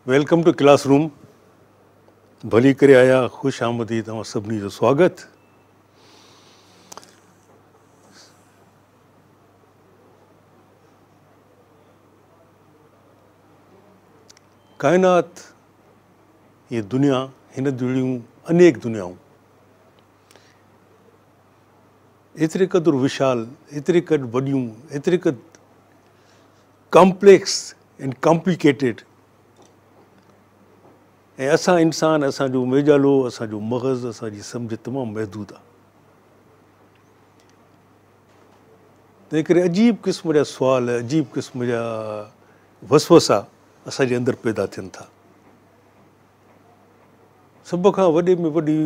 Welcome two classroom. भली करे आया, खुश आमदी तव्हां सभिनी जो स्वागत। कायनात, ये दुनिया, हिन जहिड़ियूं अनेक दुनियाऊं एतिरे क़दुरु विशाल, एतिरे क़दुरु वॾियूं, एतिरे क़दुरु कॉम्प्लेक्स एंड कॉम्प्लिकेटेड, ऐं असां इंसान, असांजो मेजालो, असांजो मग़ज़, असांजी सम्झ तमामु महदूद आहे। तंहिं करे अजीब क़िस्म जा सुवाल, अजीब क़िस्म जा वसवसा असांजे अंदरि पैदा थियनि था। सभ खां वॾे में वॾी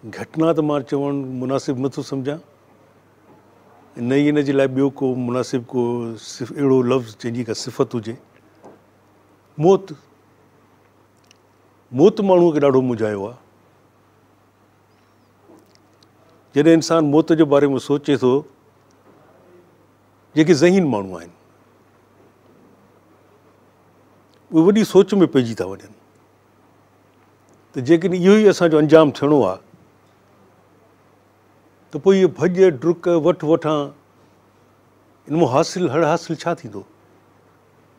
घटना त मां चवणु मुनासिबु नथो सम्झां, न ई इन जे लाइ ॿियो को मुनासिबु को अहिड़ो लफ़्ज़ जंहिंजी का सिफ़त हुजे। मौत माण्हूअ खे ॾाढो मुंझायो आहे। जॾहिं इंसानु मौत जे बारे में सोचे थो, जेके ज़हीन माण्हू आहिनि उहे वॾी सोच में पइजी था वञनि त जेकॾहिं इहो ई असांजो अंजाम थियणो आहे त पोइ इहे भॼ डुक वठ वठां, इन मां हड़ हासिलु छा थींदो?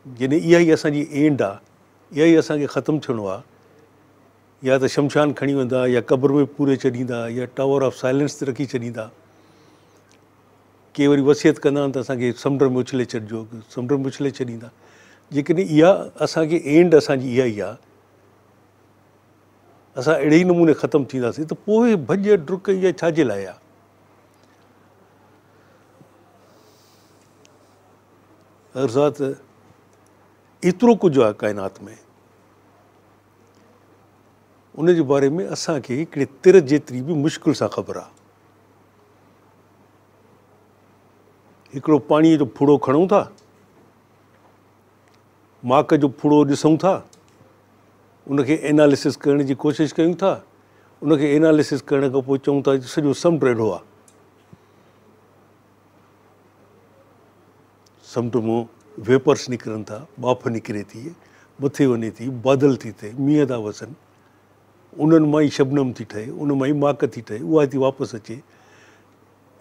जॾहिं इहा ई असांजी एंड आहे, इहा ई असांखे ख़तमु थियणो आहे, या त शमशान खणी वेंदा, या क़ब्र में पूरे छॾींदा, या टावर ऑफ साइलेंस ते रखी छॾींदा। के वरी वसियत कंदा आहिनि त असांखे समुंड में उछले छॾिजो, समुंड में उछले छॾींदा। जेकॾहिं इहा असांखे एंड असांजी इहा ई आहे, असां अहिड़े ई नमूने ख़तमु थींदासीं, त पोइ भॼ डुक इहा छाजे लाइ आहे? अर्ज़ात एतिरो कुझु आहे काइनात में, उन जे बारे में असांखे हिकिड़े तिर जेतिरी बि मुश्किल सां ख़बर आहे। हिकिड़ो पाणीअ जो फुड़ो खणूं था, माक जो फुड़ो ॾिसूं था, उनखे एनालिसिस करण जी कोशिशि कयूं था। उनखे एनालिसिस करण खां पोइ चऊं था सॼो समुंड अहिड़ो आहे। समुंड मां वेपर्स निकिरनि था, बाफ़ निकिरे थी, मथे वञे थी, बादल थी थिए, मींहं था वसनि, उन्हनि मां ई शबनम थी ठहे, उन मां ई माक थी ठहे, उहा थी वापसि अचे।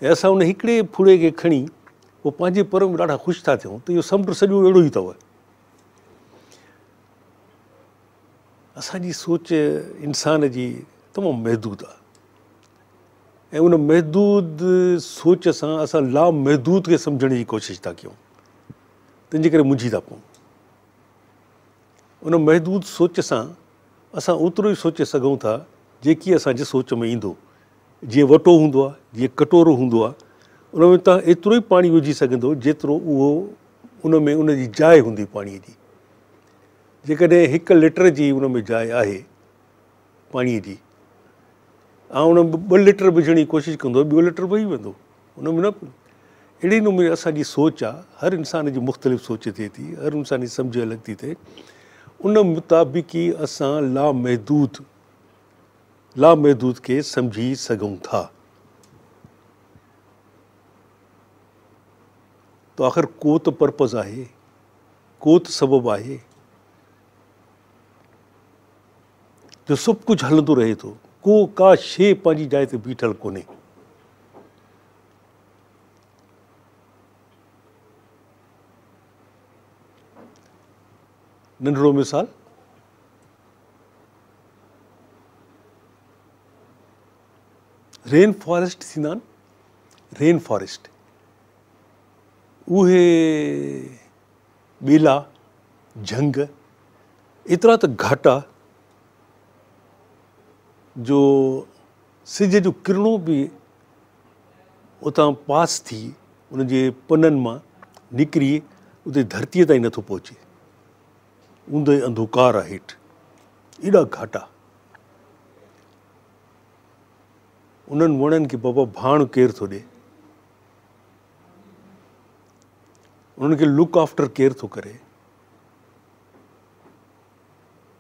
ऐं असां उन हिकिड़े फुड़े खे खणी पोइ पंहिंजे पर में ॾाढा ख़ुशि था थियूं त इहो समुंड सॼो अहिड़ो ई अथव। असांजी सोच इंसान जी तमामु महदूद आहे, ऐं उन महदूद सोच सां असां लामहदूद खे सम्झण जी कोशिशि था कयूं, तंहिंजे करे मुंझी था पऊं। उन महदूद सोच सां असां ओतिरो ई सोचे सघूं था जेकी असांजे सोच में ईंदो। जीअं वटो हूंदो आहे, जीअं कटोरो हूंदो आहे, उन में तव्हां एतिरो ई पाणी विझी सघंदो जेतिरो उहो उन में उन जी जाइ हूंदी पाणीअ जी। जेकॾहिं 1 लीटर जी उन में जाइ आहे पाणीअ जी, ऐं उन में 2 लीटर विझण जी कोशिशि कंदो, 2 लीटर वही वेंदो उन में न। अहिड़े नमूने असांजी सोच आहे, हर इंसान जी मुख़्तलिफ़ सोच थिए थी, हर इंसान जी सम्झ अलॻि थी थिए। उन मुताबिक़ ई असां लामहदूद खे सम्झी सघूं था। त आख़िर को त पर्पज़ आहे, को त सबबु आहे जो सभु कुझु हलंदो रहे थो। का शइ पंहिंजी जाइ ते बीठल कोन्हे। नंढिड़ो मिसाल, रेन फॉरेस्ट थींदा आहिनि, रेन फॉरेस्ट, उहे ॿेला, झंग एतिरा त घाटा जो सिज जो किरणो बि उतां पास थी उन जे पननि मां निकिरी उते धरतीअ ताईं नथो पहुचे। ऊंदहि अंधकार आहे हेठि, एॾा घाटा। उन्हनि वणनि खे बाबा भाण केरु थो ॾिए, उन्हनि खे लुक आफ्टर केरु थो करे,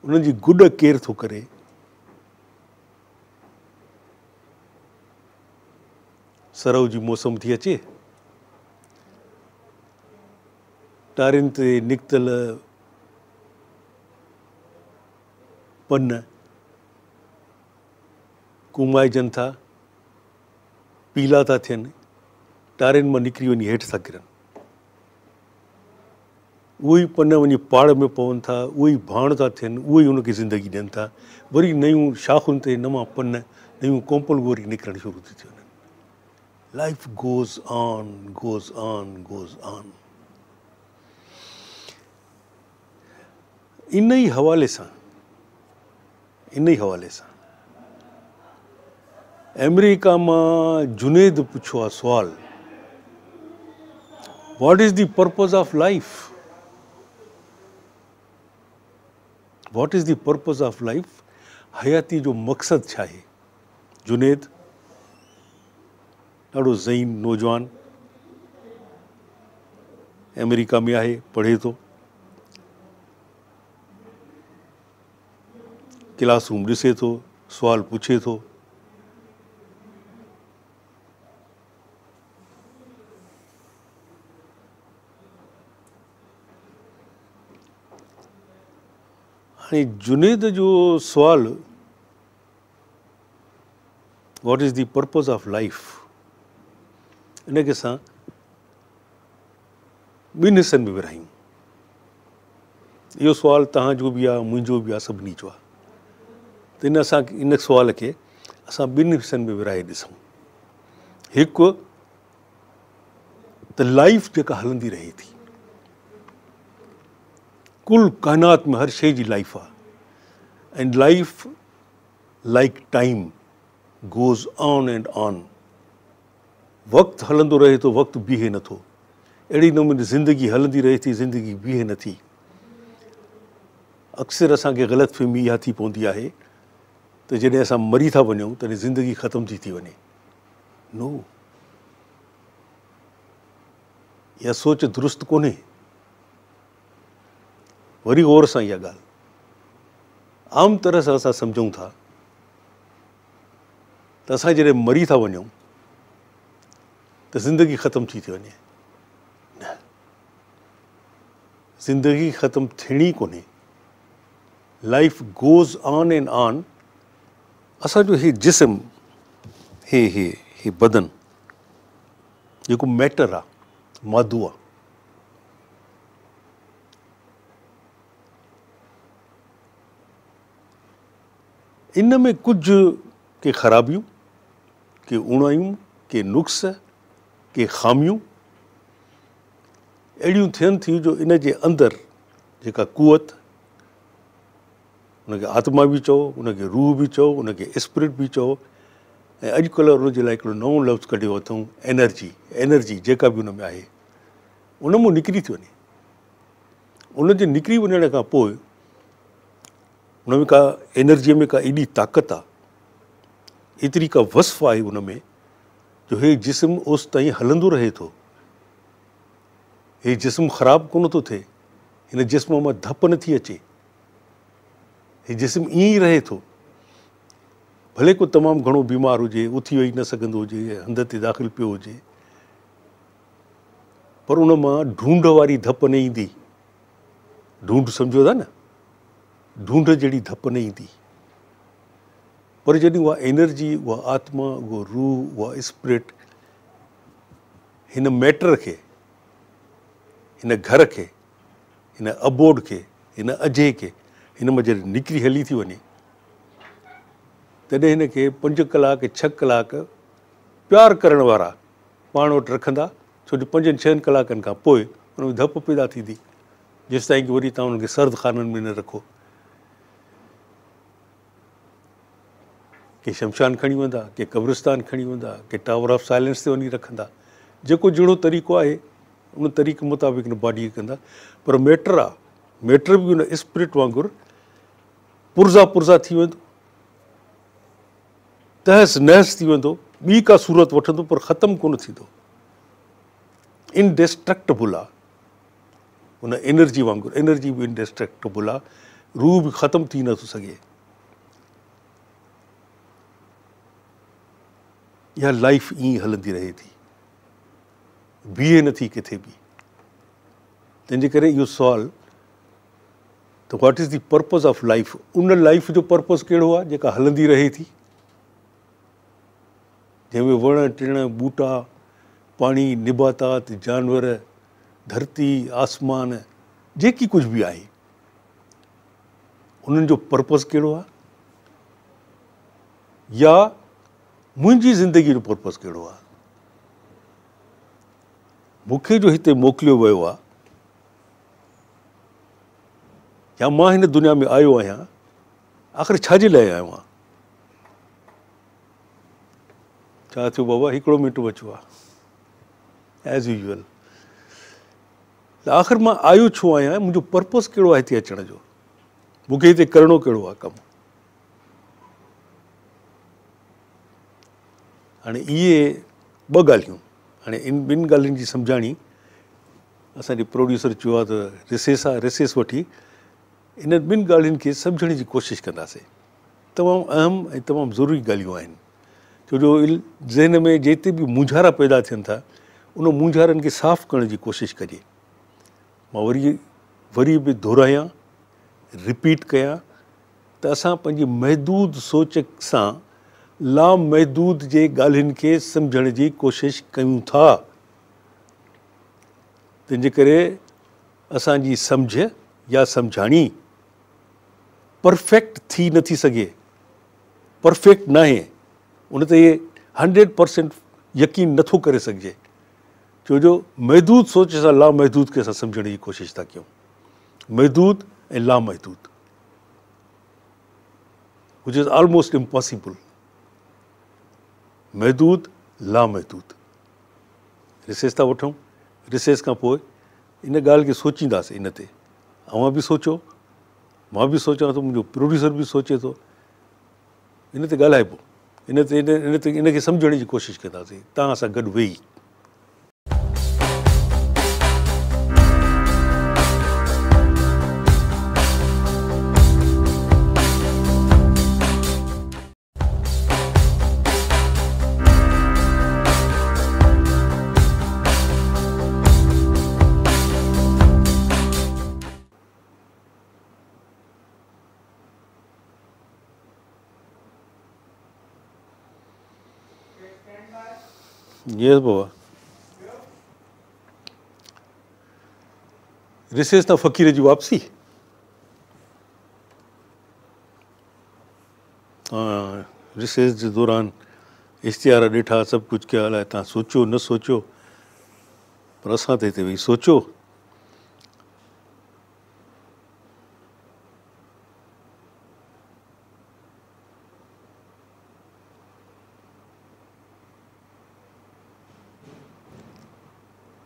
उन्हनि जी गुॾ केरु थो करे? सरउ जी मौसम थी अचे, टारियुनि ते निकितल पन कुमाइजनि था, पीला था थियनि, टारियुनि मां निकिरी वञी हेठि था किरनि। उहे ई पन वञी पाड़ में पवनि था, उहे ई भाण था थियनि, उहे ई उनखे ज़िंदगी ॾियनि था। वरी नयूं शाखुनि ते नवां पन, नयूं कोंपल वरी निकिरणु शुरू थी थियूं वञनि। Life goes on, goes on, goes on. इन ई हवाले सां अमेरिका मां जुनेद पुछियो आहे सुवाल, what is the purpose of life? What is the purpose of life? हयाती जो मक़सदु छा आहे? जुनेद ॾाढो ज़हीन नौजवान, अमेरिका में आहे, पढ़े थो, क्लासरूम ॾिसे थो, सुवाल पुछे थो। हाणे जुनेद जो सुवाल, what is the purpose of life, इनखे असां ॿिनि हिसनि में विरहायूं। इहो सुवाल तव्हांजो बि आहे, मुंहिंजो बि आहे, सभिनी जो आहे। त इन सुवाल खे असां ॿिनि हिसनि में विरहाए ॾिसूं। हिकु त लाइफ जेका हलंदी रहे थी, कुल काइनात में हर शइ जी लाइफ आहे, and life like time goes on and on. वक़्तु हलंदो रहे थो, वक़्तु बीहे नथो। अहिड़ी नमूने ज़िंदगी हलंदी रहे थी, ज़िंदगी बीहे नथी। अक्सर असांखे ग़लतफ़हमी इहा थी पवंदी आहे त जॾहिं असां मरी था वञूं तॾहिं ज़िंदगी ख़तम थी वञे। नो, इहा सोच दुरुस्त कोन्हे। वरी गौर सां इहा ॻाल्हि, आम तरह सां असां सम्झूं था त असां जॾहिं मरी था वञूं त ज़िंदगी ख़तम थी वञे। न, ज़िंदगी ख़तम थियणी कोन्हे। Life goes on and on. असांजो हीउ जिस्म, हे बदन जेको मैटर आहे, मादो आहे, इन में कुझु के ख़राबियूं, के उणायूं, के नुक्स, के ख़ामियूं अहिड़ियूं थियनि थियूं जो इन जे अंदरि जेका कुवत, उनखे आत्मा बि चओ, उनखे रूह बि चओ, उनखे स्पिरिट बि चओ, ऐं अॼुकल्ह उनजे लाइ हिकिड़ो नओं लफ़्ज़ कढियो अथऊं, एनर्जी जेका बि उन में आहे, उन मां निकिरी थी वञे। उन जे निकिरी वञण खां पोइ उन में का एनर्जीअ में का एॾी ताक़त आहे, एतिरी का वस्फ़ आहे उन में, जो हे जिस्म ओसि ताईं हलंदो रहे थो। हे जिस्म ख़राबु कोन थो थिए, हिन जिस्म मां धप नथी अचे, हे जिस्म ईअं ई रहे थो। भले को तमामु घणो बीमार हुजे, उथी वेही न सघंदो हुजे, हंध ते दाख़िल पियो हुजे, पर उन मां ढूंढ वारी धप न ईंदी। ढूंढ सम्झो था न, ढूंढ जहिड़ी धप न ईंदी। पर जॾहिं उहा एनर्जी, उहा आत्मा, उहा रूह, उहा स्पिरिट हिन मैटर खे, हिन घर खे, हिन अबोड खे, हिन अजे खे, हिन मां जॾहिं निकिरी हली थी वञे, तॾहिं हिन खे 5 कलाक 6 कलाक प्यार करण वारा पाण वटि रखंदा, छो जो 5-6 कलाकनि खां पोइ हुन में धप पैदा थींदी, जेसि ताईं की वरी तव्हां हुनखे सर्द खाननि में न रखो। के शमशान खणी वेंदा, के क़ब्रिस्तान खणी वेंदा, के टावर ऑफ साइलेंस ते वञी रखंदा। जेको जहिड़ो तरीक़ो आहे उन तरीक़े मुताबिक़ हिन बॉडी कंदा। पर मैटर आहे, मैटर बि उन स्पिरिट वांगुरु पुर्ज़ा थी वेंदो, तहस नहस थी वेंदो, ॿी का सूरत वठंदो, पर ख़तमु कोन थींदो। इनडिस्ट्रक्टेबल आहे उन एनर्जी वांगुरु। एनर्जी बि इनडिस्ट्रक्टेबल आहे, रूह बि ख़तमु थी नथो सघे। इहा लाइफ ईअं हलंदी रहे थी, बीहे नथी किथे बि। तंहिंजे करे इहो सुवालु त what is the purpose of life, उन लाइफ जो पर्पज़ कहिड़ो आहे जेका हलंदी रहे थी, जंहिंमें वण टिण ॿूटा पाणी निबातात जानवर धरती आसमान जेकी कुझु बि आहे उन्हनि जो पर्पज़ कहिड़ो आहे, या मुंहिंजी ज़िंदगीअ जो पर्पज़ कहिड़ो आहे। मूंखे जो हिते मोकिलियो वियो आहे या मां हिन दुनिया में आयो आहियां, आख़िर छाजे लाइ आयो आहियां? छा थियो बाबा, हिकिड़ो मिंट बचियो आहे एज़ यूजुअल। त आख़िर मां आयो छो आहियां, मुंहिंजो पर्पज़ कहिड़ो आहे हिते अचण जो, मूंखे हिते करिणो कहिड़ो आहे कमु। हाणे इहे ॿ ॻाल्हियूं, हाणे इन ॿिनि ॻाल्हियुनि जी सम्झाणी असांजे प्रोड्यूसर चयो आहे त रिसेस आहे, रिसेस वठी इन ॿिनि ॻाल्हियुनि खे सम्झण जी कोशिशि कंदासीं। तमामु अहम ऐं तमामु ज़रूरी ॻाल्हियूं आहिनि, छो जो ज़हन में जेतिरे बि मुंझारा पैदा थियनि था उन मुंझारनि खे साफ़ु करण जी कोशिशि कजे। मां वरी बि दोहरायां, रिपीट कयां त असां पंहिंजी महदूद सोच सां लामहदूद जे ॻाल्हियुनि खे सम्झण जी कोशिशि कयूं था। तंहिंजे करे असांजी सम्झ या सम्झाणी परफेक्ट थी नथी सघे, परफेक्ट न आहे, उन ते 100% यकीन नथो करे सघिजे, छो जो महदूद सोच सां लामहदूद खे असां सम्झण जी कोशिशि था कयूं। महदूद ऐं लामहदूद विच इज़ ऑलमोस्ट इम्पॉसिबल। महदूद लामहदूद रिसेस था वठूं, रिसेस खां पोइ इन ॻाल्हि खे सोचींदासीं। इन ते अवां बि सोचो, मां बि सोचां थो, मुंहिंजो प्रोड्यूसर बि सोचे थो, इन ते ॻाल्हाइबो, इन खे सम्झण जी कोशिशि कंदासीं तव्हां सां गॾु वेही। Yes, बाबा। रिसेस तां फ़क़ीर जी वापसी। हाँ, रिसेस जे दौरान इश्तिहार ॾिठा, सभु कुझु कयो, अलाए तव्हां सोचियो न सोचियो, पर असां त हिते वेही सोचियो।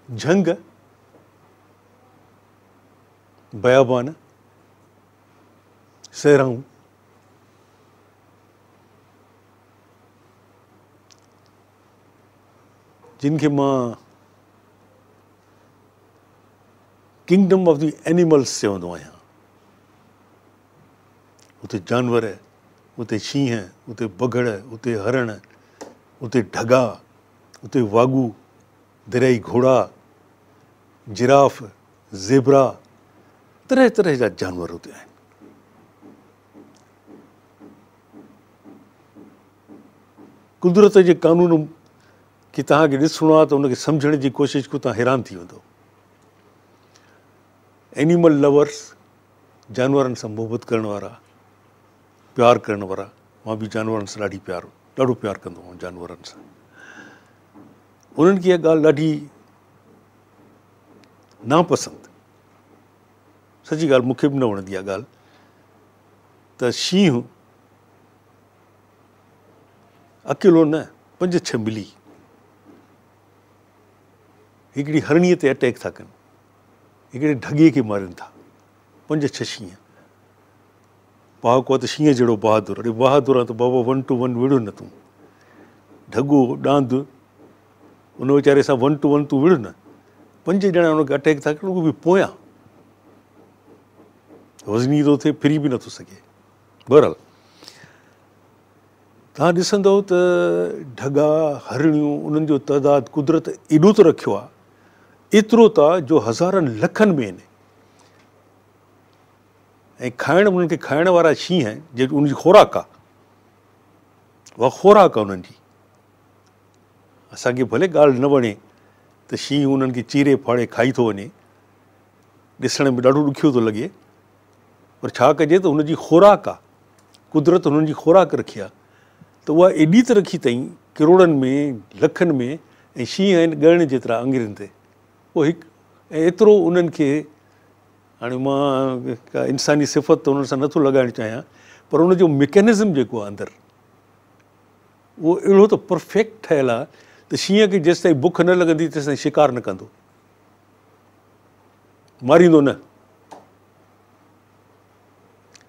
झंग, बयाबान, सहराऊं, जिन खे मां किंगडम ऑफ द एनिमल्स चवंदो आहियां। उते जानवर, उते शींहं, उते बगड़, उते हरण, उते ढगा, उते वागू, दरियाई घोड़ा, जिराफ, ज़ेबरा, तरह तरह जा जानवर उते आहिनि। कुदरत जे कानून खे तव्हांखे ॾिसणो आहे त उनखे सम्झण जी कोशिशि कयो, तव्हां हैरान थी वेंदो। एनिमल लवर्स, जानवरनि सां मोहबत करण वारा, प्यारु करण वारा, मां बि जानवरनि सां ॾाढो प्यारु कंदो आहियां जानवरनि सां। उन्हनि खे इहा ॻाल्हि ॾाढी नापसंद, सची ॻाल्हि, मूंखे बि न वणंदी आहे ॻाल्हि, त शींहं अकेलो न, 5-6 मिली हिकिड़ी हरणीअ ते अटैक था कनि, हिकिड़े ढगे खे मारनि था, 5-6 शींहं। पहाको आहे त शींहं जहिड़ो बहादुर, अड़े बहादुर आहे त बाबा 1 to 1 विढ़ न तूं, ढगो ॾांद उन वीचारे सां 1 to 1 तूं विढ़ न। 5 ॼणा हुनखे अटैक था कनि, उहो बि पोयां, वज़नी थो थिए, फिरी बि नथो सघे। बहरहाल तव्हां ॾिसंदव त ढगा, हरणियूं, उन्हनि जो तइदादु कुदरत एॾो त रखियो आहे एतिरो था जो हज़ारनि लखनि में आहिनि। ऐं उन्हनि खे खाइण वारा शींहं आहिनि, जेकी उनजी खुराक आहे, उहा खुराक आहे उन्हनि जी। असांखे भले ॻाल्हि न वणे त शींहुं उन्हनि खे चीरे फाड़े खाई थो वञे, ॾिसण में ॾाढो ॾुखियो थो लॻे, पर छा कजे त हुनजी खुराक आहे, कुदरत हुननि जी खुराक रखी आहे, त उहा एॾी त रखी अथई किरोड़नि में लखनि में, ऐं शींहं आहिनि ॻणण जेतिरा आङिरियुनि ते। पोइ हिकु ऐं एतिरो उन्हनि खे, हाणे मां का इंसानी सिफ़त त उन्हनि सां नथो लॻाइणु चाहियां, पर उनजो मैकेनिज़म जेको आहे अंदरि, उहो अहिड़ो त परफेक्ट ठहियलु आहे त शींहं खे जेसिताईं बुख न लॻंदी तेसिताईं शिकार न कंदो, मारींदो न।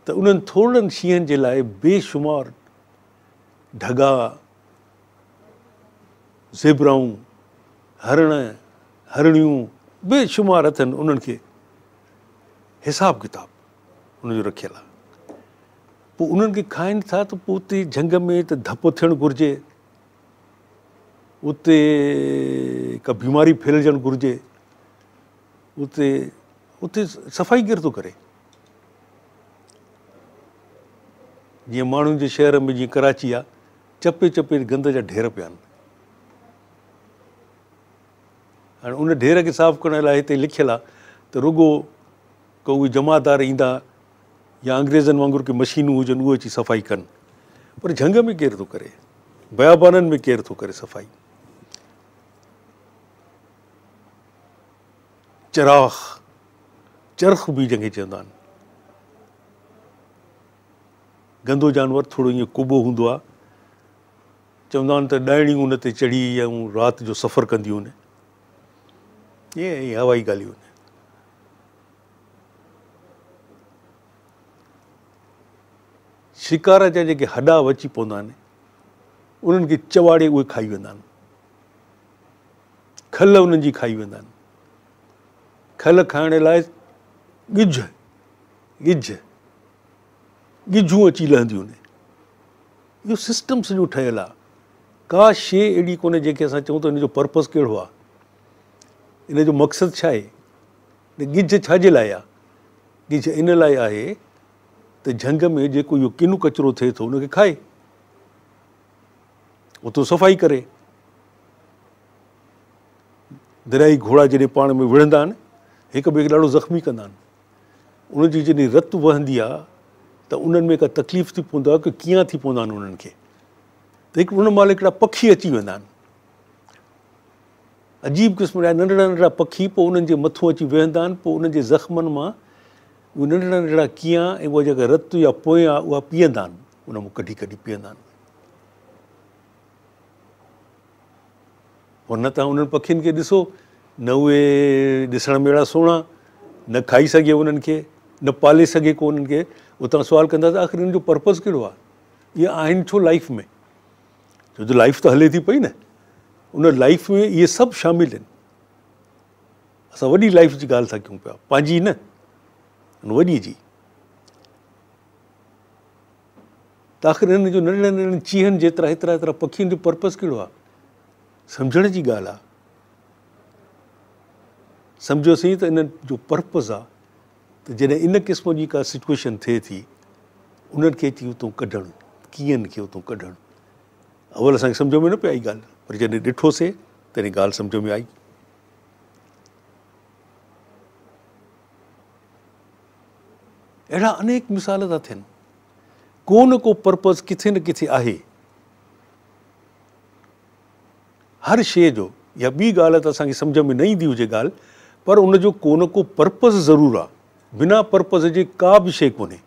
त उन्हनि थोरनि शींहंनि जे लाइ बेशुमार ढगा, ज़ेबराऊं, हरण, हरणियूं बेशुमार अथनि, उन्हनि खे हिसाब किताब उनजो रखियलु आहे। पोइ उन्हनि खे खाइनि था त पोइ उते झंग में त धप थियणु घुरिजे, उते का बीमारी फैलिजणु घुरिजे, उते सफ़ाई केरु थो करे? जीअं माण्हुनि जे शहर में, जीअं कराची आहे, चपे चपे गंद जा ढेर पिया आहिनि। हाणे उन ढेर खे साफ़ु करण लाइ हिते लिखियलु आहे त रुॻो को उहे जमादार ईंदा या अंग्रेज़नि वांगुरु की मशीनूं हुजनि, उहे अची सफ़ाई कनि, पर झंग में केरु थो करे? बयाबाननि में केरु थो करे सफ़ाई? चरख़ बि जंहिंखे चवंदा आहिनि, गंदो जानवर, थोरो ईअं कुॿो हूंदो आहे, चवंदा आहिनि त ॾाइणियूं उन ते चढ़ी ऐं राति जो सफ़रु कंदियूं आहिनि, ईअं हवाई ॻाल्हियूं आहिनि। शिकार जा जेके हॾा वची पवंदा आहिनि, उन्हनि खे चवाड़े उहे खाई वेंदा आहिनि, खल उन्हनि जी खाई वेंदा आहिनि। खल खाइण लाइ गिझूं अची लहंदियूं आहिनि। इहो सिस्टम सॼो ठहियलु आहे। का शइ अहिड़ी कोन्हे जेके असां चऊं त हिन जो पर्पज़ कहिड़ो आहे, इन जो मक़सदु छा आहे, गिझ छाजे लाइ आहे? गिझ इन लाइ आहे त झंग में जेको इहो किनु कचिरो थिए थो उनखे खाए, उतो सफ़ाई करे। दरियाई घोड़ा जॾहिं पाण में विढ़ंदा आहिनि, हिक ॿिए खे ॾाढो ज़ख़्मी कंदा आहिनि। उनजी जॾहिं रत वहंदी आहे त उन्हनि में का तकलीफ़ थी पवंदो आहे की कीअं थी पवंदा आहिनि उन्हनि खे, त उन महिल हिकिड़ा पखी अची वेंदा आहिनि, अजीब क़िस्म जा नंढड़ा नंढड़ा पखी, पोइ उन्हनि जे मथां अची वेहंदा आहिनि, पोइ उन्हनि जे ज़ख़्मनि मां उहे नंढड़ा नंढड़ा कीअं ऐं उहा जेका रत या पोइ आहे उहा पीअंदा आहिनि, उन मां कढी कढी पीअंदा आहिनि। पोइ न तव्हां उन्हनि पखियुनि खे ॾिसो, न उहे ॾिसण में अहिड़ा सुहिणा, न खाई सघे उन्हनि खे, न पाले सघे को उन्हनि खे। उतां सुवालु कंदासीं आख़िर हिन जो पर्पज़ कहिड़ो आहे? इहे आहिनि छो लाइफ में? छो जो लाइफ त हले थी पई न, उन लाइफ में इहे सभु शामिलु आहिनि। असां वॾी लाइफ जी ॻाल्हि था कयूं पिया, पंहिंजी न, उन वॾी जी। त आख़िर हिन जो नंढड़नि नंढड़नि चीहनि जेतिरा हेतिरा हेतिरा पखियुनि जो पर्पज़ कहिड़ो आहे? सम्झण जी ॻाल्हि आहे। सम्झोसीं त इन जो पर्पज़ आहे त जॾहिं इन क़िस्म जी का सिचुएशन थिए थी, उन्हनि खे अची उतां कढणु, कीअं खे उतां कढणु। अवल असांखे सम्झ में न पई आई ॻाल्हि, पर जॾहिं ॾिठोसीं तॾहिं ॻाल्हि सम्झ में आई। अहिड़ा अनेक मिसाल था थियनि। को न को पर्पज़ किथे न किथे आहे हर शइ जो। या ॿी ॻाल्हि त असांखे सम्झ में न ईंदी हुजे ॻाल्हि, पर उनजो को न को पर्पज़ ज़रूरु आहे। बिना पर्पज़ जे का बि शइ कोन्हे,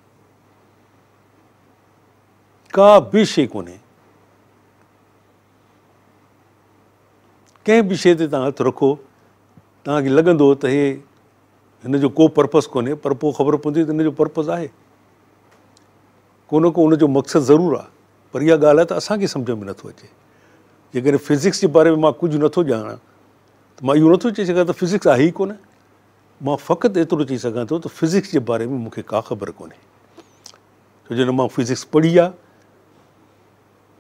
का बि शइ कोन्हे। कंहिं बि शइ ते तव्हां हथु रखो, तव्हांखे लॻंदो त हे हिन जो को पर्पज़ कोन्हे, पर पोइ ख़बर पवंदी त हिन जो पर्पज़ आहे। को न को उनजो मक़सदु ज़रूरु आहे, पर इहा ॻाल्हि आहे त असांखे सम्झ में नथो अचे। जेकॾहिं फिज़िक्स जे बारे में मां कुझु नथो ॼाणा त मां इहो नथो चई सघां त फिज़िक्स आहे ई कोन। मां फ़क़ति एतिरो चई सघां थो त फिज़िक्स जे बारे में मूंखे का ख़बर कोन्हे, छो जो न मां फिज़िक्स पढ़ी आहे,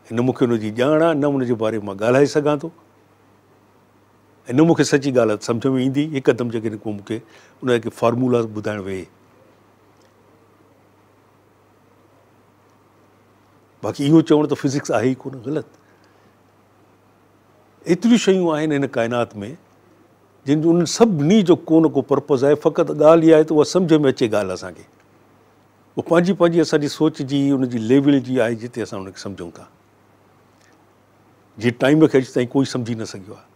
न मूंखे उनजी ॼाण आहे, न उनजे बारे में मां ॻाल्हाए सघां थो। ऐं न मूंखे सची ॻाल्हि सम्झ में ईंदी हिकदमि जेकॾहिं को मूंखे उनखे फॉर्मूला ॿुधाइण वेहे। बाक़ी इहो चवणु त फिज़िक्स आहे ई कोन, ग़लति। एतिरियूं शयूं आहिनि हिन काइनात में जिन जो उन्हनि सभिनी जो को न को पर्पज़ आहे। फ़क़ति ॻाल्हि इहा आहे त उहा सम्झ में अचे ॻाल्हि असांखे, उहा पंहिंजी पंहिंजी असांजी सोच जी उनजी लेवल जी आहे जिते असां उनखे सम्झूं था। जीअं टाइम खे अॼु ताईं कोई सम्झी न सघियो आहे।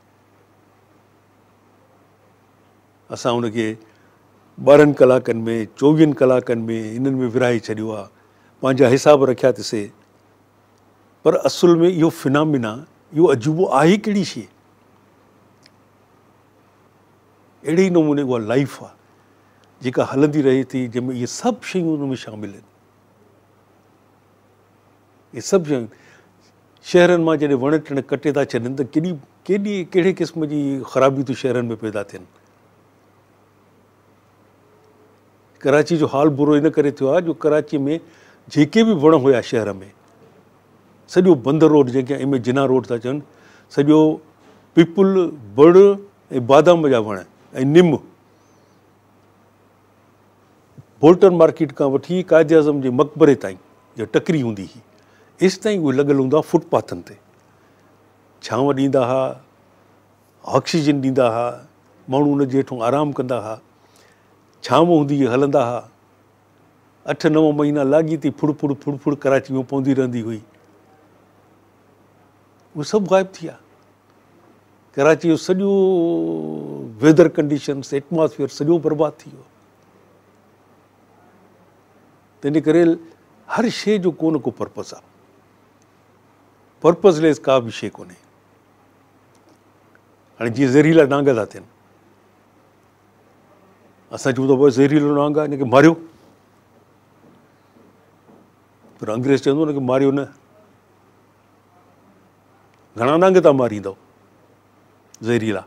असां उनखे 12 कलाकनि में 24 कलाकनि में इन्हनि में विरहाए छॾियो आहे, पंहिंजा हिसाब रखिया अथसीं। पर असुल में इहो फिनामिना, इहो अजूबो आहे कहिड़ी शइ? अहिड़े ई नमूने उहा लाइफ आहे जेका हलंदी रहे थी, जंहिंमें इहे सभु शयूं उन में शामिल आहिनि। इहे सभु शयूं शहरनि मां जॾहिं वण टिण कटे था छॾनि त कहिड़े क़िस्म जी ख़राबियूं थियूं शहरनि में पैदा थियनि। कराची जो हाल बुरो इन करे थियो आहे जो कराची में जेके बि वण हुया शहर में, सॼो बंदर रोड जेके एम जिना रोड था चवनि, सॼो पिपुल बड़ ऐं बादाम जा वण ऐं निम, बोल्टन मार्केट खां वठी कायदे आज़म जे मक़बरे ताईं जो टकरी हूंदी हुई, एसि ताईं उहे लॻल हूंदा फुटपाथनि ते। छांव ॾींदा हुआ, ऑक्सीजन ॾींदा हुआ, माण्हू उन जे हेठां आरामु कंदा हुआ, छांव हूंदी हुई, हलंदा हुआ। 8-9 महीना लाॻी थी फुड़ कराची में पवंदी रहंदी हुई। उहे सभु ग़ाइबु थी विया। कराची जो सॼो वेदर कंडीशन्स, एटमॉस्फेयर सॼो बर्बादु थी वियो। तंहिंजे करे हर शइ जो को न को पर्पज़ आहे। पर्पज़लेस का बि शइ कोन्हे। हाणे जीअं ज़हरीला नांग था थियनि, असां चऊं था भई ज़हरीलो नांग आहे, हिनखे मारियो। पर अंग्रेज़ चवंदो हुनखे मारियो न। घणा नांग तव्हां मारींदव ज़हरीले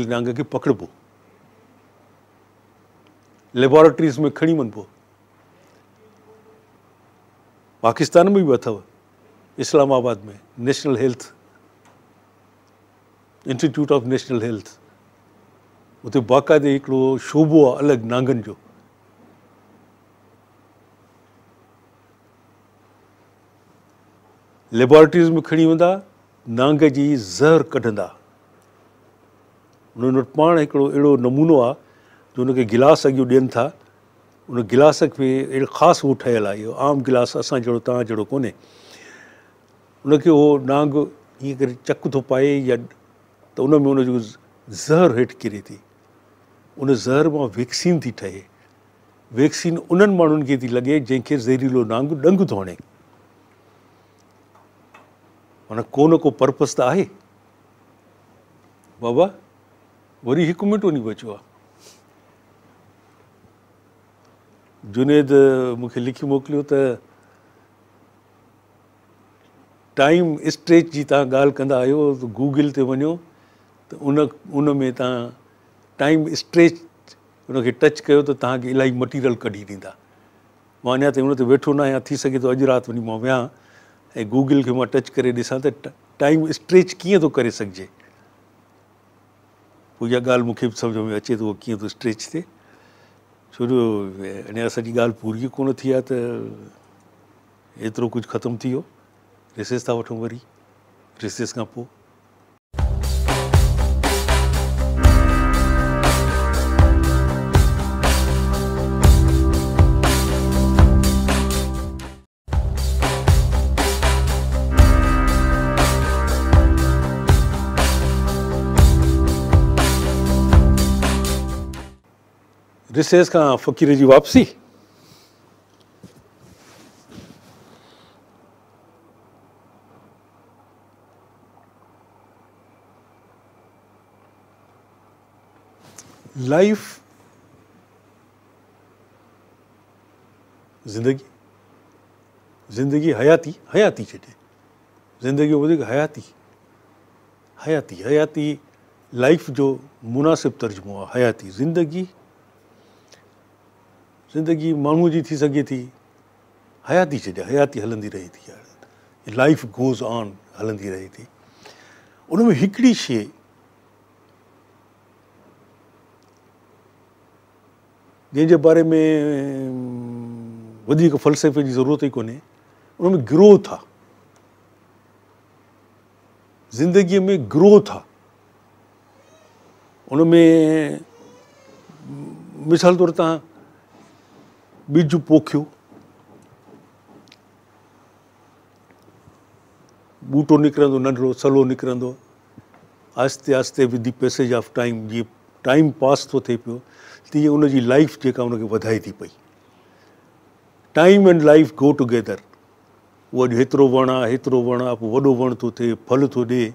नांग खे पकड़िबो, लेबोरेटरीज़ में खणी वञिबो। पाकिस्तान में बि अथव, इस्लामाबाद में national health institute of national health, उते बाक़ाइदे हिकिड़ो शोबो आहे अलॻि नांगनि जो। लेबोरेटरीज़ में खणी वेंदा, नांग जी ज़हर कढंदा। उन्हनि वटि पाण हिकिड़ो अहिड़ो नमूनो आहे जो उनखे गिलास अॻियो ॾियनि था। उन गिलास खे अहिड़ो ख़ासि उहो ठहियलु आहे, इहो आम गिलास असां जहिड़ो तव्हां जहिड़ो कोन्हे। उनखे उहो नांग ईअं करे चक थो पाए या त उन में उनजो ज़हर हेठि किरे थी। उन ज़हर मां वैक्सीन थी ठहे। वैक्सीन उन्हनि माण्हुनि खे थी लॻे जंहिंखे ज़हरीलो नांग ॾंग थो हणे। माना को न को पर्पज़ त आहे। बाबा वरी हिकु मिंट वञी बचियो आहे। जुनेद मूंखे लिखी मोकिलियो त टाइम स्ट्रेच जी तव्हां ॻाल्हि कंदा आहियो त गूगल ते वञो त उन में तव्हां टाइम स्ट्रेच उनखे टच कयो त तव्हांखे इलाही मटीरियल कढी ॾींदा। मां अञा ताईं उन ते वेठो न आहियां, थी सघे थो अॼु राति वञी मां वियां ऐं गूगल खे मां टच करे ॾिसां त टाइम स्ट्रेच कीअं थो करे सघिजे। पोइ इहा ॻाल्हि मूंखे बि सम्झ में अचे थो कीअं थो स्ट्रेच थिए। छो जो अञा असांजी ॻाल्हि पूरी कोन थी आहे त एतिरो कुझु ख़तमु थी वियो। रिसेस था वठूं वरी, रिसेस खां पोइ रिसेस खां फ़क़ीर जी वापसी। लाइफ ज़िंदगी हयाती चइजे। ज़िंदगी वधीक हयाती लाइफ जो मुनासिब तर्जुमो आहे। हयाती ज़िंदगी माण्हूअ जी थी सघे थी, हयाती चइजे, हयाती हलंदी रहे थी। लाइफ गोज़ ऑन हलंदी रहे थी। उन में हिकिड़ी शइ जंहिंजे बारे में वधीक फ़लसफ़े जी ज़रूरत ई कोन्हे, उन में ग्रोथ आहे। ज़िंदगीअ में ग्रोथ आहे। उन में मिसाल तौरु तव्हां ॿिज पोखियो, ॿूटो निकिरंदो, नंढिड़ो सलो निकिरंदो, आहिस्ते आहिस्ते with the passage of time जीअं टाइम पास थो थिए पियो तीअं उनजी लाइफ जेका उनखे वधाए थी पई। Time and life go together. उहो अॼु हेतिरो वणु आहे, हेतिरो वणु आहे, पोइ वॾो वणु थो थिए, फल थो ॾिए,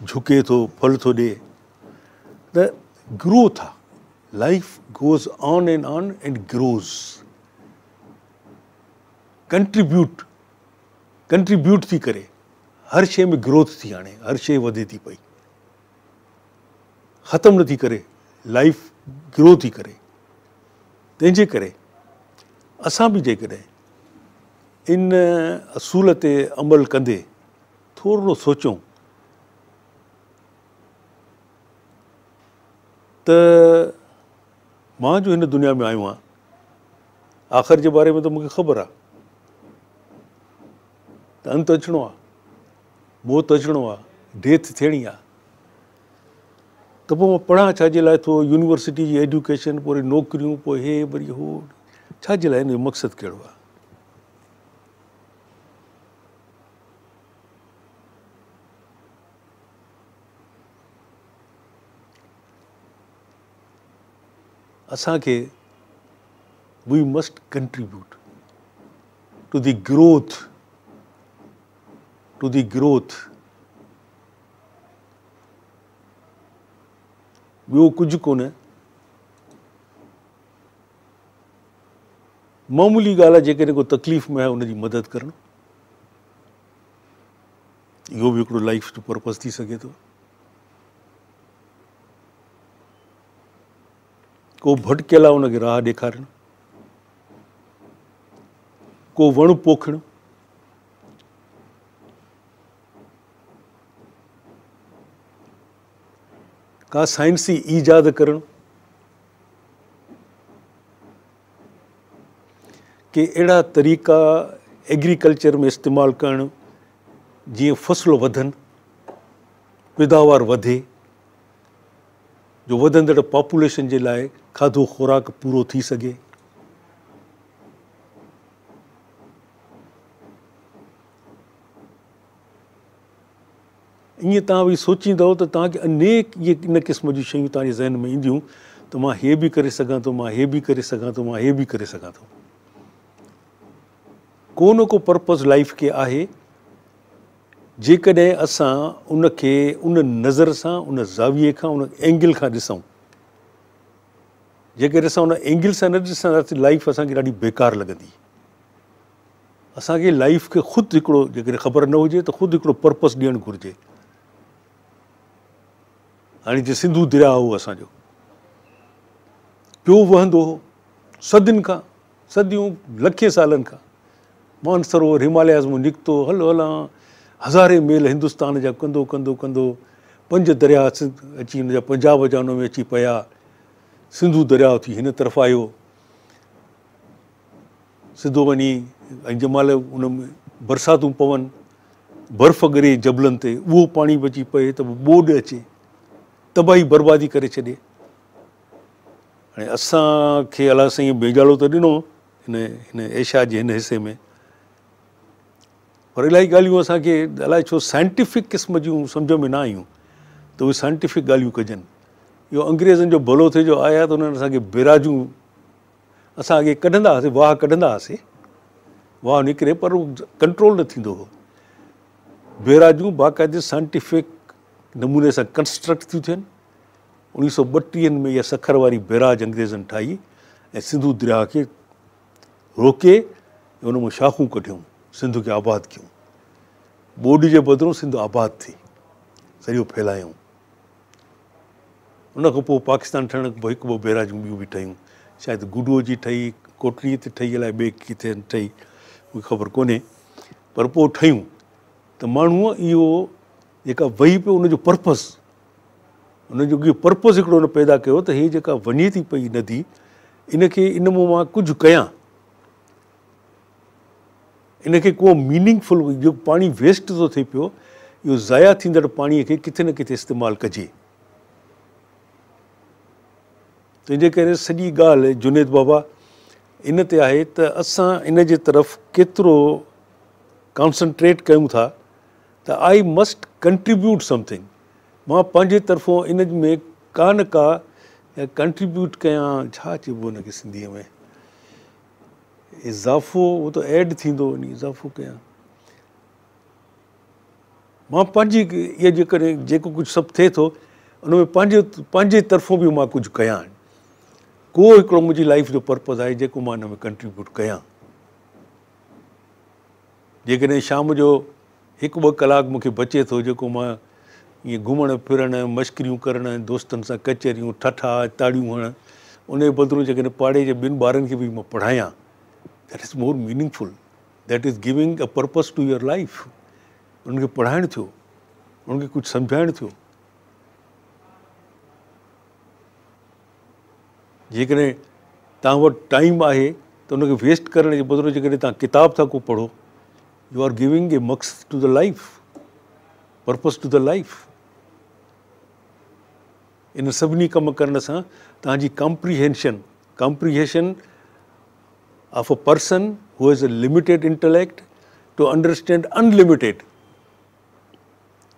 झुके थो, फल थो ॾिए, त ग्रोथ आहे। Life goes on and grows. Contribute थी करे हर शइ में ग्रोथ थी आणे, हर शइ वधे थी पई, ख़तमु नथी करे, लाइफ ग्रो थी करे। तंहिंजे करे असां बि जेकॾहिं इन असूल ते अमल कंदे थोरो सोचूं त मां जो हिन दुनिया में आयो आहियां, आख़िर जे बारे में त मूंखे ख़बर आहे त अंत अचिणो आहे, मौत अचिणो आहे, डेथ थियणी आहे, त पोइ मां पढ़ां छाजे लाइ थो? यूनिवर्सिटी जी एजुकेशन, पोइ वरी नौकिरियूं, पोइ हे वरी हो, छाजे लाइ? हिन जो मक़सदु कहिड़ो आहे? असांखे we must contribute to the growth. ॿियो कुझु कोन्हे। मामूली ॻाल्हि आहे, जेकॾहिं को तकलीफ़ में आहे उनजी मदद करणु, इहो बि हिकिड़ो लाइफ जो पर्पज़ थी सघे थो। को भटकियल आहे उनखे राह ॾेखारणु, को वणु पोखणु, का साइंसी ईजाद करणु, के अहिड़ा तरीक़ा एग्रीकल्चर में इस्तेमालु करणु जीअं फ़सुलु वधनि, पैदावार वधे, जो वधंदड़ पॉपुलेशन जे लाइ खाधो खुराक पूरो थी सघे। ईअं तव्हां बि सोचींदव त तव्हांखे अनेक इहे इन क़िस्म जूं शयूं तव्हांजे ज़हन में ईंदियूं त मां हे बि करे सघां थो, मां हे बि करे सघां थो, मां हे बि करे सघां थो। को न को पर्पज़ लाइफ खे आहे। जेकॾहिं असां उनखे उन नज़र सां, उन ज़ाविये खां, उन एंगल खां ॾिसूं, जेकॾहिं असां उन एंगल सां न ॾिसंदासीं, लाइफ असांखे ॾाढी बेकार लॻंदी। असांखे लाइफ खे ख़ुदि हिकिड़ो, जेकॾहिं ख़बर न हुजे त ख़ुदि हिकिड़ो पर्पज़ ॾियणु घुरिजे। हाणे जीअं सिंधू दरिया हो असांजो, पियो वहंदो हो सदियुनि खां, सदियूं लखे सालनि खां। मानसरोवर हिमालयाज़ मां निकितो, हलां हज़ारे मेल हिंदुस्तान जा कंदो कंदो कंदो 5 दरिया अची हुन जा पंजाब जा हुन में अची पिया। सिंधू दरिया थी हिन तरफ़ आयो, सिधो वञी, ऐं जंहिंमहिल उन में बरसातूं पवनि, बर्फ़ ॻरे जबलनि ते, उहो पाणी बची पए त ॿोॾि अचे, तबाही बर्बादी करे छॾे। हाणे असांखे अलाह साईं बेजालो त ॾिनो हिन एशिया जे हिन हिसे में, पर इलाही ॻाल्हियूं असांखे अलाए छो साइंटिफिक क़िस्म जूं सम्झ में न आयूं त उहे साइंटिफिक ॻाल्हियूं कजनि। इहो अंग्रेज़नि जो भलो थिए जो आया त उन्हनि असांखे बेराजूं, असां अॻे कढंदा हुआसीं, वाह कढंदा हुआसीं, वाह निकिरे, पर उहो कंट्रोल न थींदो हो। बेराजूं बाक़ाइदे साइंटिफिक नमूने सां कंस्ट्रक्ट थियूं थियनि। 1932 में इहा सखर वारी बेराज अंग्रेज़नि ठाही ऐं सिंधू दरिया खे रोके उन मां शाखूं कढियूं, सिंध खे आबादु कयूं। ॿोॾि जे बदिरां सिंध आबादु थी, सॼो फैलायूं। उन खां पोइ पाकिस्तान ठहण खां पोइ हिकु ॿ बेराजूं ॿियूं बि ठहियूं, शायदि गुडूअ जी ठही, कोटरीअ ते ठही, अलाए ॿिए किथे ठही, मूंखे ख़बर कोन्हे, पर पोइ ठहियूं त माण्हूअ इहो जेका वही पियो उनजो पर्पस, उनजो पर्पस हिकिड़ो हुन पैदा कयो त हीअ जेका वञे थी पई नदी, इनखे इन मां कुझु कयां, इनखे को मीनिंगफुल, जो पाणी वेस्ट थो थिए पियो, इहो ज़ाया थींदड़ पाणीअ खे किथे न किथे इस्तेमालु कजे। तंहिंजे करे सॼी ॻाल्हि जुनेद बाबा इन ते आहे त असां इन जे तरफ़ केतिरो कॉन्सनट्रेट कयूं था त आई मस्ट कंट्रीब्यूट समथिंग, मां पंहिंजे तरफ़ां इन में का न का कंट्रीब्यूट कयां, छा चइबो हुनखे सिंधीअ में, इज़ाफ़ो, उहो त ऐड थींदो वञी, इज़ाफ़ो कयां, मां पंहिंजी इहा जेकॾहिं जेको कुझु सभु थिए थो उन में पंहिंजे तरफ़ां बि मां कुझु कयां, को हिकिड़ो मुंहिंजी लाइफ जो पर्पज़ आहे जेको मां हिन में कंट्रीब्यूट कयां। जेकॾहिं शाम जो 1-2 कलाक मूंखे बचे थो जेको मां ईअं घुमणु फिरणु, मश्करियूं करणु, दोस्तनि सां कचरियूं, ठठा ताड़ियूं हणणु, उन जे बदिरां जेकॾहिं पाड़े जे ॿिनि ॿारनि खे बि मां पढ़ायां, that is more meaningful, that is giving a purpose to your life. उनखे पढ़ाइणु थियो, उनखे कुझु सम्झाइणु थियो। जेकॾहिं तव्हां वटि टाइम आहे त उनखे वेस्ट करण जे बदिरां जेकॾहिं तव्हां किताब था को पढ़ो, यू आर गिविंग ए मक़सद to the life, purpose to the life. इन सभिनी कम करण सां तव्हांजी comprehension of a person who has a limited intellect to understand unlimited.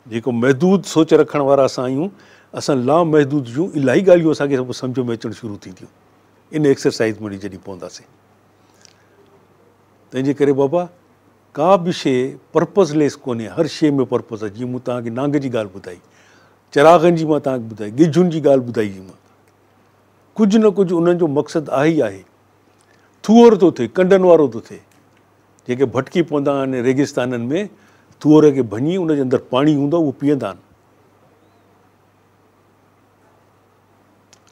जेको महदूद सोच रखण वारा असां आहियूं, असां लामहदूद जूं इलाही ॻाल्हियूं असांखे सभु सम्झ में अचणु शुरू थींदियूं इन एक्सरसाइज़ में जॾहिं पवंदासीं। तंहिंजे करे बाबा का बि शइ पर्पज़लेस कोन्हे, हर शइ में पर्पज़ आहे। जीअं मूं तव्हांखे नांग जी ॻाल्हि ॿुधाई, चिरागनि जी मां तव्हांखे ॿुधाई, गिजुनि जी ॻाल्हि ॿुधाई मां, कुझु न कुझु उन्हनि जो मक़सदु आहे ई आहे। थूअर थो थिए, कंडनि वारो थो थिए, जेके भटकी पवंदा आहिनि रेगिस्ताननि में, थूअर खे भञी उनजे अंदरि पाणी हूंदो उहो पीअंदा आहिनि।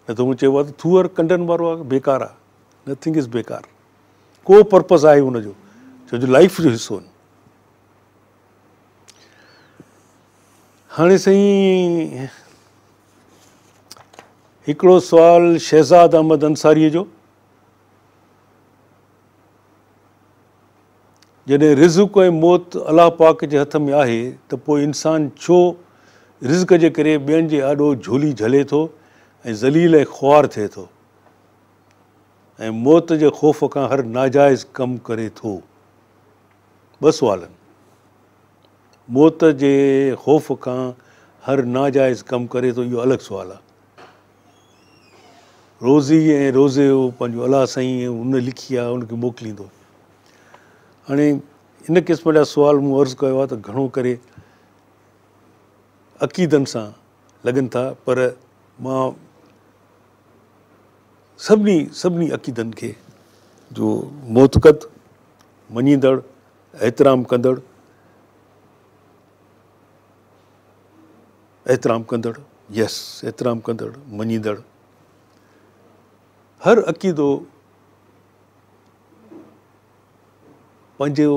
न त हू चइबो आहे त थूअर कंडनि वारो आहे, बेकार आहे। नथिंग इज़ बेकार, को पर्पज़ आहे हुनजो, छो जो लाइफ जो हिसो आहिनि। हाणे साईं हिकिड़ो सुवालु शहज़ाद अहमद अंसारीअ जो, जॾहिं रिज़्क़ ऐं मौत अलाह पाक जे हथ में आहे त पोइ इंसानु छो रिज़्क़ जे करे ॿियनि जे आॾो झोली झले थो ऐं ज़लील ऐं ख़्वार थिए थो ऐं मौत जे ख़ौफ़ खां हर नाजाइज़ कमु करे थो। 2 सुवाल आहिनि। मौत जे ख़ौफ़ खां हर नाजाइज़ कमु करे थो, इहो अलॻि सुवालु आहे। रोज़ी ऐं रोज़े जो पंहिंजो अलाह साईं हुन लिखी आहे, हुनखे मोकिलींदो। हाणे इन क़िस्म जा सुवाल मूं अर्ज़ु कयो आहे त घणो करे अक़ीदनि सां लॻनि था, पर मां सभिनी अक़ीदनि खे जो मोतक़द, मञींदड़, एतिराम कंदड़, एतिराम कंदड़, मञींदड़, हर अक़ीदो पंहिंजो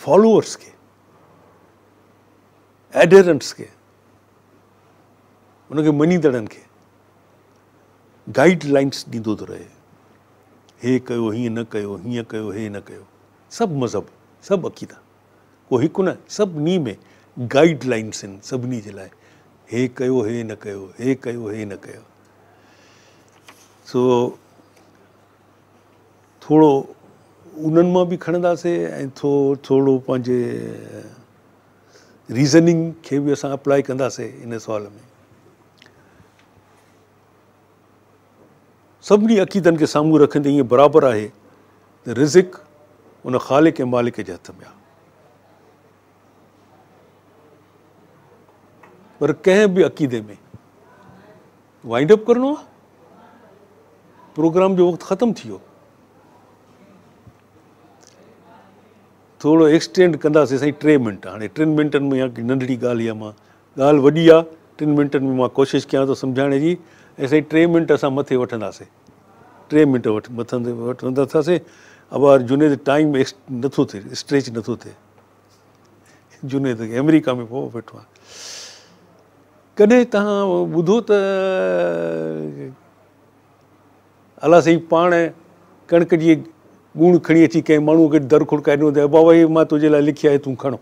फॉलोअर्स खे, एडहेरेंट्स खे, उनखे मञींदड़नि खे गाइड लाइन्स ॾींदो थो रहे। हे कयो, हीअं न कयो, हीअं कयो, हे न कयो। सभु मज़हब, सभु अक़ीदा, को हिकु न, सभिनी में गाइड लाइन्स आहिनि सभिनी जे लाइ। हे कयो, हे न कयो, हे कयो, हे न कयो। सो थोरो उन्हनि मां बि खणंदासीं ऐं थोरो पंहिंजे रीज़निंग खे बि असां अप्लाई कंदासीं इन सुवाल में। सभिनी अक़ीदनि खे साम्हूं रखंदे ईअं बराबरि आहे त रिज़िक उन ख़ालिक ऐं मालिक जे हथ में आहे। पर कंहिं बि अक़ीदे में वाइंड अप करिणो आहे, प्रोग्राम जो वक़्तु ख़तमु थी वियो, थोरो एक्सटेंड कंदासीं साईं 3 मिंट। हाणे 3 मिंटनि में या नंढड़ी ॻाल्हि आहे, मां ॻाल्हि वॾी आहे, 3 मिंटनि में मां कोशिशि कयां थो सम्झाइण जी, ऐं साईं 3 मिंट असां मथे वठंदासीं, 3 मिंट वठंदासीं। अब जुनेद टाइम नथो थिए, स्ट्रेच नथो थिए, जुनेद खे अमेरिका में पोइ वेठो आहे। कॾहिं तव्हां ॿुधो त अलाह साईं पाण कणिक जी ॻूण खणी अची कंहिं माण्हूअ खे दर खुड़काए ॾिनो त बाबा ही मां तुंहिंजे लाइ लिखी आहे, तूं खणो।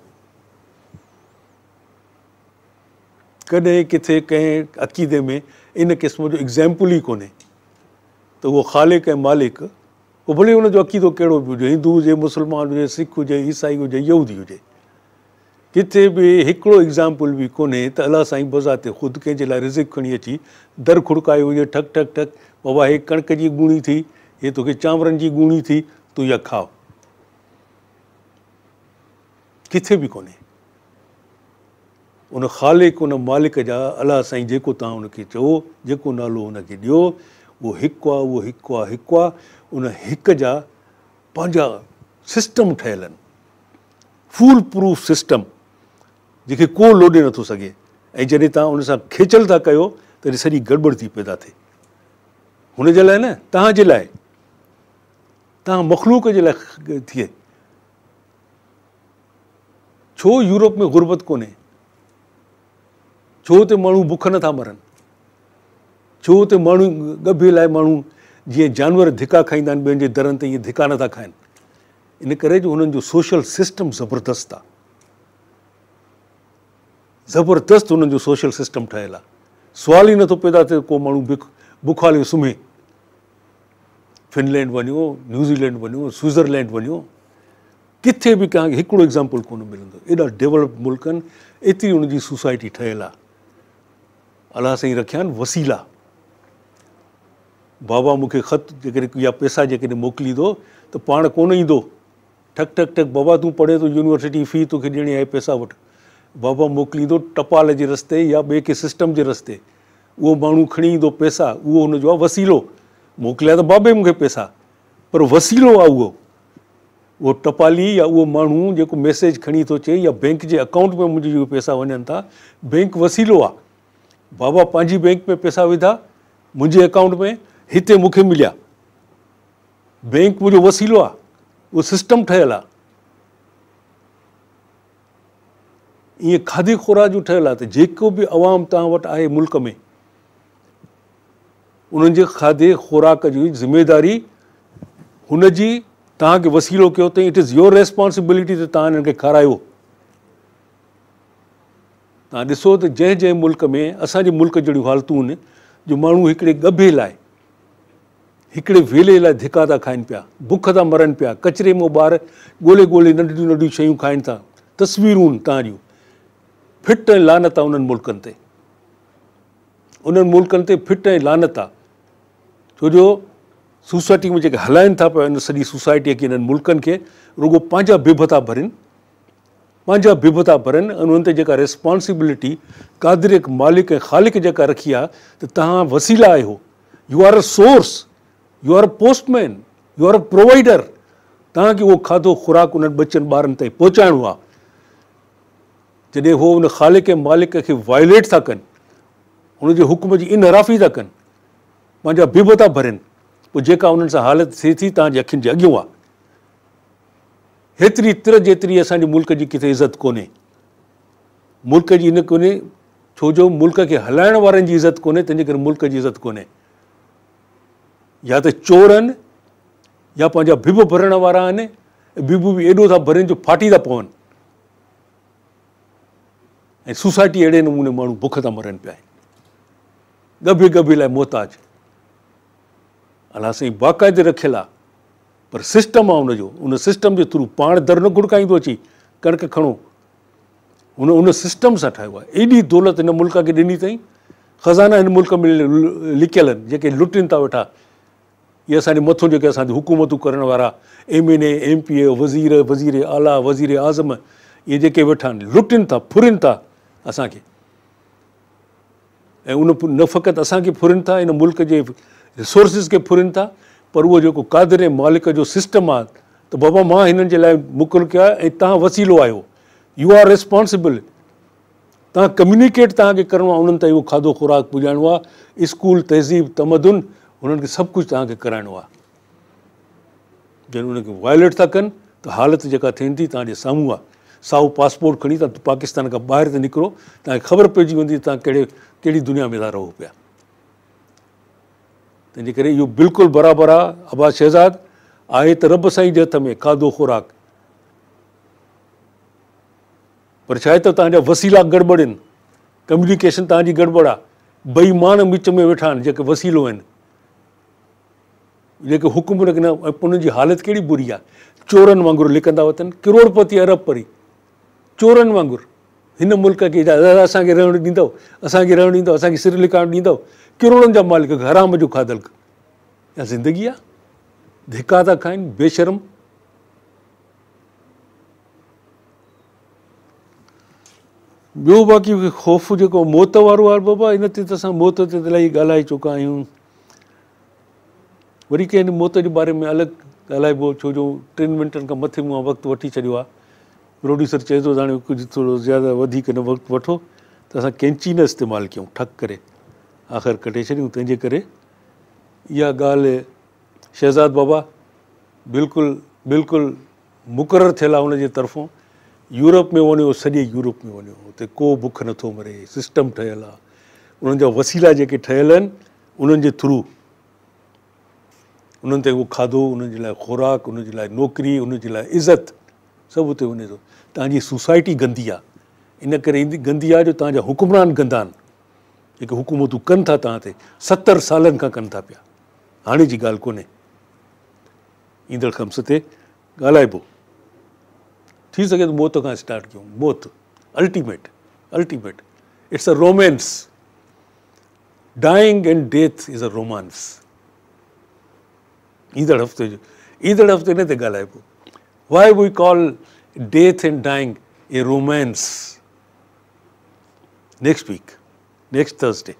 कॾहिं किथे कंहिं अक़ीदे में इन क़िस्म जो एग्ज़ाम्पल ई कोन्हे त उहो ख़ालिक ऐं मालिक, पोइ भले हुनजो अक़ीदो कहिड़ो बि हुजे, हिंदू हुजे, मुस्लमान हुजे, सिख हुजे, ईसाई हुजे, यहूदी हुजे, किथे बि हिकिड़ो एग्ज़ाम्पल बि कोन्हे त अलाह साईं बज़ाते ख़ुदि कंहिंजे लाइ रिज़िक खणी अची दर खुड़कायो हुजे, ठक ठक ठक, बाबा हे कणिक जी ॻूणी थी, हे तोखे चांवरनि जी ॻूणी थी, तूं इहा खाओ। किथे बि कोन्हे। उन ख़ालिक उन मालिक जा अलाह साईं जेको तव्हां उनखे चओ, जेको नालो उनखे ॾियो, उहो हिकु आहे, उहो हिकु आहे, हिकु आहे। उन हिक जा पंहिंजा सिस्टम ठहियल आहिनि, फूल प्रूफ सिस्टम, जेके को लोॾे नथो सघे। ऐं जॾहिं तव्हां उन सां खेचल था कयो तॾहिं सॼी गड़बड़ थी पैदा थिए। हुनजे लाइ न, तव्हांजे लाइ, तव्हां मख़लूक जे लाइ थिए। छो यूरोप में गुरबत कोन्हे? छो हुते माण्हू बुख नथा मरनि? छो हुते माण्हू ॻभे लाइ माण्हू जीअं जानवर धिका खाईंदा आहिनि ॿियनि जे दरनि ते, ईअं धिका नथा खाइनि? इन करे जो हुननि जो सोशल सिस्टम ज़बरदस्त आहे, ज़बरदस्त हुननि जो सोशल सिस्टम ठहियल आहे। सुवाल ई नथो पैदा थिए को माण्हू बुखाले सुम्हे। फिनलैंड वञो, न्यूज़ीलैंड वञो, स्विट्ज़रलैंड वञो, किथे बि तव्हांखे हिकिड़ो एग्ज़ाम्पल कोन मिलंदो। एॾा डेवलप मुल्क आहिनि, एतिरी हुनजी सोसाइटी ठहियल आहे। अलाह साईं रखिया आहिनि वसीला। बाबा मूंखे ख़त जेकॾहिं या पैसा जेकॾहिं मोकिलींदो त पाण कोन ईंदो, ठक ठक ठक, बाबा तूं पढ़े थो यूनिवर्सिटी फ़ी तोखे ॾियणी आहे, पैसा वठि। बाबा मोकिलींदो टपाल जे रस्ते या ॿिए के सिस्टम जे रस्ते। उहो माण्हू खणी ईंदो पैसा, उहो हुनजो आहे वसीलो। मोकिलिया त बाबे मूंखे पैसा, पर वसीलो आहे उहो टपाली या उहो माण्हू जेको मैसेज खणी थो अचे, या बैंक जे अकाउंट में मुंहिंजे जेके पैसा वञनि था, बैंक वसीलो आहे। बाबा पंहिंजी बैंक में पैसा विधा मुंहिंजे अकाउंट में, हिते मूंखे मिलिया। बैंक मुंहिंजो वसीलो आहे, उहो सिस्टम ठहियल आहे। ईअं खाधे खुराक जो ठहियल आहे त जेको बि अवाम तव्हां वटि आहे मुल्क में, उन्हनि जे खाधे खुराक जी ज़िमेदारी हुनजी तव्हांखे वसीलो कयो अथई। इट इज़ योर रेस्पॉन्सिबिलिटी त तव्हां हिननि खे खारायो। तव्हां ॾिसो त जंहिं जंहिं मुल्क में, असांजे मुल्क जहिड़ियूं हालतूं आहिनि जो माण्हू हिकिड़े ॻभे लाइ, हिकिड़े वेले लाइ धिका था खाइनि पिया, बुख था मरनि पिया, कचिरे मां ॿार ॻोल्हे ॻोल्हे नंढियूं नंढियूं शयूं खाइनि था। तस्वीरूं आहिनि तव्हां जूं। फिट ऐं लानत आहे उन्हनि मुल्कनि ते, उन्हनि मुल्कनि ते फिट ऐं लानत आहे। छो जो सोसाइटी में जेके हलाइनि था पिया इन सॼी सोसाइटीअ खे, इन्हनि मुल्कनि खे, रुॻो पंहिंजा बिभ था भरनि, पंहिंजा बिभ था भरनि। ऐं उन्हनि ते जेका रेस्पॉन्सिबिलिटी क़ादिर मालिक ऐं ख़ालिक जेका रखी आहे त तव्हां वसीला आहियो, U are a source, U are a postman, U are a provider. तव्हांखे उहो खाधो खुराक उन्हनि बचनि ॿारनि ताईं पहुचाइणो आहे। जॾहिं उहो उन ख़ालिक ऐं मालिक खे वायलेट था कनि, हुनजे हुकुम जी इनहराफ़ी था कनि, पंहिंजा बिभ था भरनि, पोइ जेका उन्हनि सां हालत थिए थी तव्हांजे अखियुनि जे अॻियां आहे। हेतिरी तिर जेतिरी असांजे मुल्क जी किथे इज़त कोन्हे। मुल्क जी इन कोन्हे छो जो मुल्क खे हलाइण वारनि जी इज़त कोन्हे, तंहिंजे करे मुल्क जी इज़त कोन्हे। या त चोर आहिनि, या पंहिंजा बिभ भरण वारा आहिनि, बिभ बि एॾो था भरनि जो फाटी था पवनि। ऐं सोसाइटी अहिड़े नमूने माण्हू बुख था मरनि पिया आहिनि, ॻभे ॻभे लाइ मोहताज। अलाह साईं बाक़ाइदे रखियलु आहे, पर सिस्टम आहे हुनजो। उन सिस्टम जे थ्रू पाण दर न घुड़काईंदो अची कणिक खणो, उन सिस्टम सां ठाहियो आहे। एॾी दौलत हिन मुल्क खे ॾिनी अथई, ख़ज़ाना हिन मुल्क में लिकियल आहिनि, जेके लुटनि था वेठा। इहे असांजे मथां जेके असांजी हुकूमतूं करण वारा MNA MP वज़ीर आला, वज़ीर आज़म, इहे जेके वेठा आहिनि, लुटनि था, फुरनि था असांखे। ऐं उन न फ़क़ति असांखे फुरनि था, इन मुल्क जे रिसोर्सिस खे फुरनि था, पर उहो जेको क़ादिर मालिक जो सिस्टम आहे त बाबा मां हिननि जे लाइ मोकिल कयो आहे ऐं तव्हां वसीलो आहियो, यू आर रिस्पॉन्सिबल। तव्हां कम्युनिकेट तव्हांखे करिणो आहे, उन्हनि ताईं उहो खाधो खुराक पुॼाइणो आहे। स्कूल, तहज़ीब, तमदुन, हुननि खे सभु कुझु तव्हांखे कराइणो आहे। जॾहिं उनखे वायलेट था कनि त हालत जेका थियनि थी तव्हांजे साम्हूं आहे। साओ पासपोर्ट खणी तव्हां पाकिस्तान खां ॿाहिरि त निकिरो, तव्हांखे ख़बर पइजी वेंदी तव्हां कहिड़ी दुनिया में था रहो पिया। तंहिंजे करे इहो बिल्कुलु बराबरि आहे। अब्बास शहज़ाद आहे त रब साईं जे हथ में खाधो खुराक, पर छा आहे त तव्हांजा वसीला गड़बड़ आहिनि, कम्युनिकेशन तव्हांजी गड़बड़ आहे। बेईमान विच में वेठा आहिनि जेके वसीलो आहिनि, जेके हुकुम न कंदा, उन्हनि जी हालति कहिड़ी बुरी आहे। चोरनि वांगुरु लिकंदा वतन, करोड़पति अरबपति चोरनि वांगुरु हिन मुल्क खे असांखे रहणु ॾींदव, असांखे रहणु ॾींदव, असांखे सिर लिकाइणु ॾींदव। करोड़नि जा मालिक हराम जो खाधल, या ज़िंदगी आहे? धिका था खाइनि बेशरम। ॿियो बाक़ी ख़ौफ़ जेको मौत वारो आहे बाबा, इन ते त असां मौत ते इलाही ॻाल्हाए चुका आहियूं। वरी कंहिं मौत जे बारे में अलॻि ॻाल्हाइबो, छो जो 3 मिंटनि खां मथे मूं वक़्तु वठी छॾियो आहे। प्रोड्यूसर चए थो त हाणे कुझु थोरो ज़्यादा वधीक न वक़्तु वठो, त असां कैंची न इस्तेमालु कयूं, ठक करे आख़िर कटे छॾियूं। तंहिंजे करे इहा ॻाल्हि शहज़ाद बाबा बिल्कुलु बिल्कुलु मुक़ररु थियल आहे हुनजे तरफ़ां। यूरोप में वञो, सॼे यूरोप में वञो, हुते को बुख नथो मरे, सिस्टम ठहियलु आहे। उन्हनि जा वसीला जेके ठहियलु आहिनि, उन्हनि जे थ्रू उन्हनि ते उहो खाधो, उन्हनि जे लाइ खुराक, उन्हनि जे लाइ नौकिरी, उन्हनि जे लाइ इज़त, सभु हुते वञे थो। तव्हांजी सोसाइटी गंदी आहे, इन करे ईंदी गंदी आहे जो तव्हांजा हुकुमरान गंदा आहिनि, जेके हुकूमतूं कनि था तव्हां ते 70 सालनि खां कनि था पिया। हाणे जी ॻाल्हि कोन्हे, ईंदड़ खम्स ते ॻाल्हाइबो। थी सघे त मौत खां स्टार्ट कयूं। मौत ultimate, ultimate, it's a romance. Dying and death is a romance. ईंदड़ हफ़्ते हिन ते ॻाल्हाइबो। Why we call death and dying a romance. Next week, next Thursday.